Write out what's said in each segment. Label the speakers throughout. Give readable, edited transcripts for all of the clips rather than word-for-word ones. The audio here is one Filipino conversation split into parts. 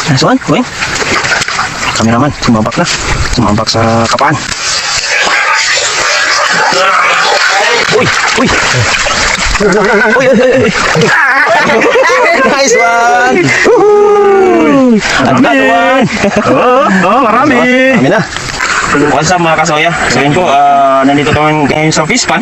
Speaker 1: Nice one, weng. Kameraman, sumabak na. Sumabak sa kapaan. Uy, uy. Uy, uy, uy. Nice one. Ang one.
Speaker 2: Marami.
Speaker 1: Marami na. What's up mga kasoya? So yun po, nandito kami ngayon sa fish pan.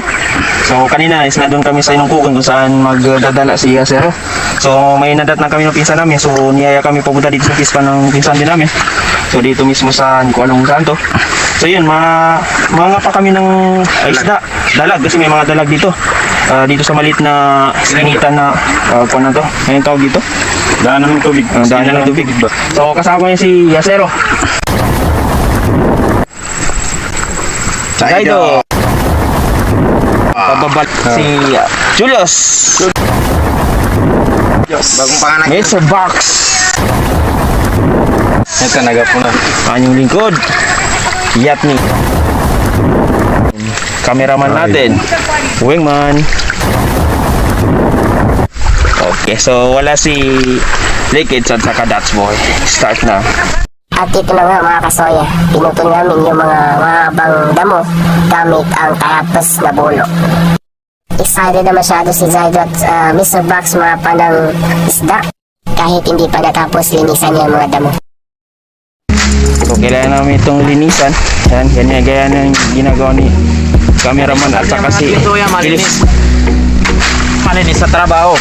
Speaker 1: So kanina is nandun kami sa inungkugan kung saan magdadala si Yasero. So may nadat na kami ng pinsan namin. So niyaya kami pupunta dito sa fish pan ng pinsan din namin. So dito mismo sa kung anong saan to. So yun, mga pa kami ng isda. Dalag kasi may mga dalag dito. Dito sa maliit na sinitan na kung ano to. Ngayon tawag dito.
Speaker 2: Daanan ng tubig.
Speaker 1: Daanan ng tubig. So kasama niya si Yasero. Saido. Pababal si Julius.
Speaker 2: Bagong panganak.
Speaker 1: Mr. Box.
Speaker 2: Ito nagapo na.
Speaker 1: Kanyang lingkod. Yatni. Kameraman natin. Wingman. Okay, so wala si Liquids at saka Dats Boy. Start na.
Speaker 3: At ito na nga mga kasoya, pinutol namin yung mga mahabang damo gamit ang kayapos na bulo. Excited na masyado si Zaido at Mr. Box mga panang isda kahit hindi pa natapos linisan niya yung mga damo.
Speaker 1: So kailangan namin itong linisan. Yan, ganyan gaya ng ginagawa ni cameraman at saka si
Speaker 2: Malinis. Malinis sa trabaho.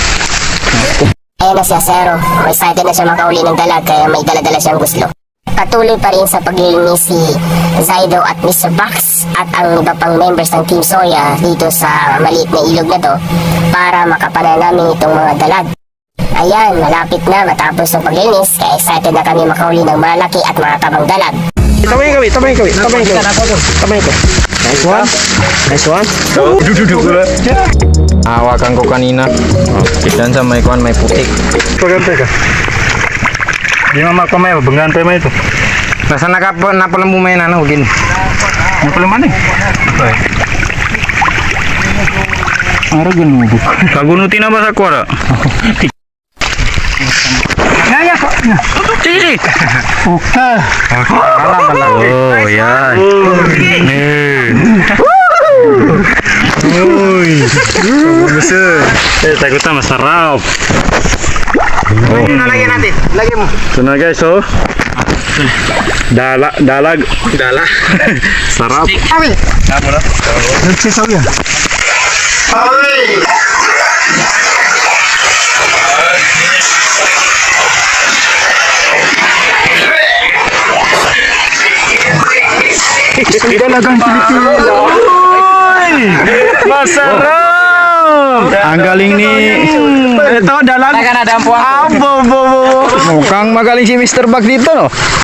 Speaker 3: Ayan na si Acero, excited na siya makauli ng dalag kaya may dala-dala siyang guslo. Patuloy pa rin sa paglilinis si Zaido at Mr. Box at ang iba pang members ng Team Soya dito sa maliit na ilog na to para makapanan namin itong mga dalag. Ayan, malapit na matapos ang paglinis kaya excited na kami makauli ng malaki at makatabang dalag.
Speaker 1: Tamay ko. Nice one. Nice one.
Speaker 2: Hawakan ko kanina. Diyan sa may kuan may putik.
Speaker 4: Pagantay ka. Di mama kamay, bangantay mo ito.
Speaker 2: Nasa napalang bumay na hugin.
Speaker 4: Ano pala man eh? Aragan mo bu. Kagunutin na ba sa kwara? Ngaya ko. Tiri. Okay.
Speaker 1: Oh, yan.
Speaker 4: Uy. Gusto. Takot na masarap.
Speaker 2: Lagyan natin. Lagyan mo.
Speaker 4: Ito na guys, oh. Dalag. Sarap.
Speaker 2: Awi.
Speaker 4: Nagsisaw yan. Dalagang Pilipino. Masarap! Ang galing ni... Ito, dalag.
Speaker 2: Taga na dampo ako.
Speaker 4: Mukhang magaling si Mr. Bag dito, no?